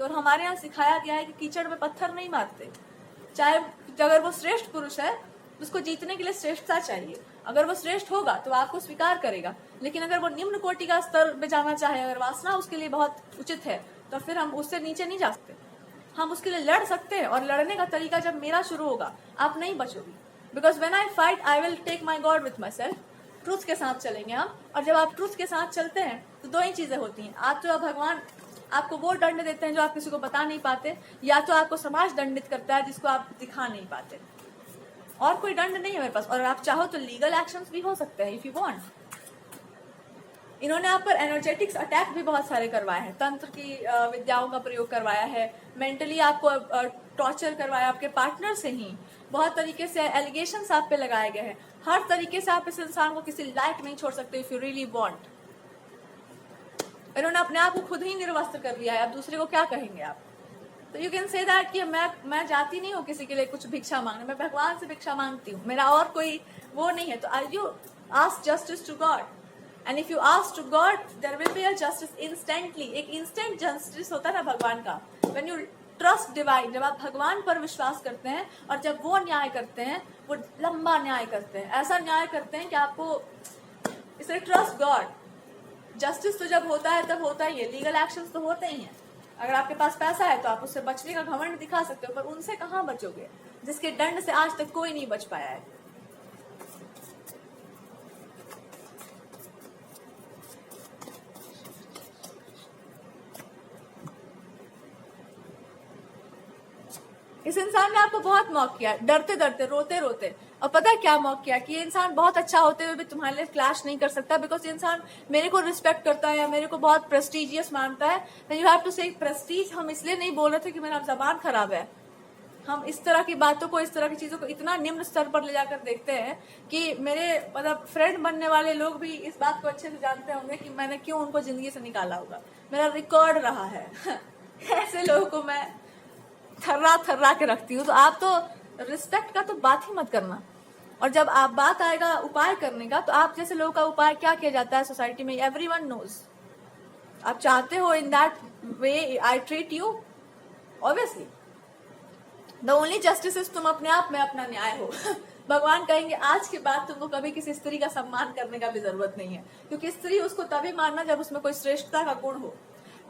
और हमारे यहाँ सिखाया गया है कि कीचड़ में पत्थर नहीं मारते। चाहे अगर वो श्रेष्ठ पुरुष है, उसको जीतने के लिए श्रेष्ठता चाहिए। अगर वो श्रेष्ठ होगा तो आपको स्वीकार करेगा, लेकिन अगर वो निम्न कोटि का स्तर पे जाना चाहे, अगर वासना उसके लिए बहुत उचित है, तो फिर हम उससे नीचे नहीं जा सकते। हम उसके लिए लड़ सकते हैं, और लड़ने का तरीका जब मेरा शुरू होगा, आप नहीं बचोगी। Because when I fight I will take my god with myself. Truth के साथ चलेंगे हम, और जब आप ट्रूथ के साथ चलते हैं तो दो ही चीजें होती हैं। आज तो भगवान आपको वो दंड देते हैं जो आप किसी को बता नहीं पाते, या तो आपको समाज दंडित करता है जिसको आप दिखा नहीं पाते। और कोई दंड नहीं है मेरे पास। और आप चाहो तो लीगल एक्शंस भी हो सकते हैं इफ यू वांट। इन्होंने आप पर एनर्जेटिक्स अटैक भी बहुत सारे करवाए हैं, तंत्र की विद्याओं का प्रयोग करवाया है, मेंटली आपको टॉर्चर करवाया, आपके पार्टनर से ही बहुत तरीके से एलिगेशंस आप पे लगाए गए हैं। हर तरीके से आप इस इंसान को किसी लायक नहीं छोड़ सकते इफ यू रियली वांट। इन्होंने अपने आप को खुद ही निर्वस्त्र कर लिया है, अब दूसरे को क्या कहेंगे आप। तो यू कैन से दैट कि मैं जाती नहीं हूँ किसी के लिए कुछ भिक्षा मांगने, मैं भगवान से भिक्षा मांगती हूँ, मेरा और कोई वो नहीं है। तो are you ask justice to God, and if you ask to God there will be a justice instantly. एक इंस्टेंट जस्टिस होता है ना भगवान का। व्हेन यू ट्रस्ट डिवाइन, जब आप भगवान पर विश्वास करते हैं और जब वो न्याय करते हैं, वो लंबा न्याय करते हैं, ऐसा न्याय करते हैं कि आपको इसे ट्रस्ट गॉड। जस्टिस तो जब होता है तब होता ही है, लीगल एक्शंस तो होते ही हैं। अगर आपके पास पैसा है तो आप उससे बचने का घमंड दिखा सकते हो, पर उनसे कहाँ बचोगे जिसके दंड से आज तक कोई नहीं बच पाया है। इस इंसान ने आपको बहुत मौक किया, डरते डरते, रोते रोते, और पता है क्या मौक किया कि ये इंसान बहुत अच्छा होते हुए भी तुम्हारे लिए क्लैश नहीं कर सकता, बिकॉज ये इंसान मेरे को रिस्पेक्ट करता है या मेरे को बहुत प्रेस्टिजियस मानता है। तो यू हैव टू से प्रेस्टीज। हम इसलिए नहीं बोल रहे थे कि मेरा जबान खराब है, हम इस तरह की बातों को, इस तरह की चीजों को इतना निम्न स्तर पर ले जाकर देखते हैं कि मेरे मतलब फ्रेंड बनने वाले लोग भी इस बात को अच्छे से जानते होंगे कि मैंने क्यों उनको जिंदगी से निकाला होगा। मेरा रिकॉर्ड रहा है ऐसे लोगों को मैं थर्रा थर्रा के रखती हूँ। तो आप तो रिस्पेक्ट का तो बात ही मत करना। और जब आप बात आएगा उपाय करने का, तो आप जैसे लोगों का उपाय क्या किया जाता है सोसाइटी में, एवरीवन नोज। आप चाहते हो in that way I treat you, obviously the only justice is तुम अपने आप में अपना न्याय हो। भगवान कहेंगे आज के बाद तुमको कभी किसी स्त्री का सम्मान करने का भी जरूरत नहीं है, क्योंकि स्त्री उसको तभी मानना जब उसमें कोई श्रेष्ठता का गुण हो।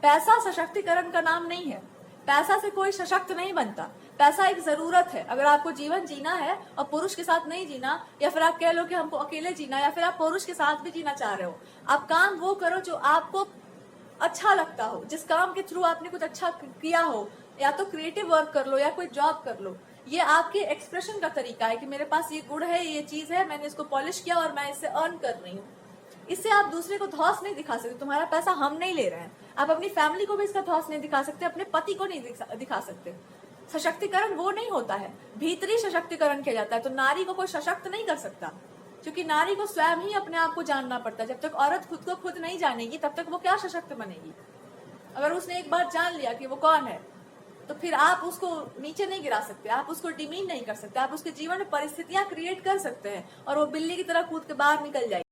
पैसा सशक्तिकरण का नाम नहीं है। पैसा से कोई सशक्त नहीं बनता। पैसा एक जरूरत है। अगर आपको जीवन जीना है और पुरुष के साथ नहीं जीना, या फिर आप कह लो कि हमको अकेले जीना, या फिर आप पुरुष के साथ भी जीना चाह रहे हो, आप काम वो करो जो आपको अच्छा लगता हो, जिस काम के थ्रू आपने कुछ अच्छा किया हो। या तो क्रिएटिव वर्क कर लो या कोई जॉब कर लो। ये आपके एक्सप्रेशन का तरीका है कि मेरे पास ये गुण है, ये चीज है, मैंने इसको पॉलिश किया और मैं इससे अर्न कर रही हूँ। इससे आप दूसरे को धौस नहीं दिखा सकते। तुम्हारा पैसा हम नहीं ले रहे हैं। आप अपनी फैमिली को भी इसका धौस नहीं दिखा सकते, अपने पति को नहीं दिखा सकते। सशक्तिकरण वो नहीं होता है, भीतरी सशक्तिकरण किया जाता है। तो नारी को कोई सशक्त नहीं कर सकता, क्योंकि नारी को स्वयं ही अपने आप को जानना पड़ता है। जब तक औरत खुद को खुद नहीं जानेगी, तब तक वो क्या सशक्त बनेगी। अगर उसने एक बार जान लिया कि वो कौन है, तो फिर आप उसको नीचे नहीं गिरा सकते, आप उसको डिमीन नहीं कर सकते। आप उसके जीवन में परिस्थितियां क्रिएट कर सकते हैं और वो बिल्ली की तरह कूद के बाहर निकल जाएगी।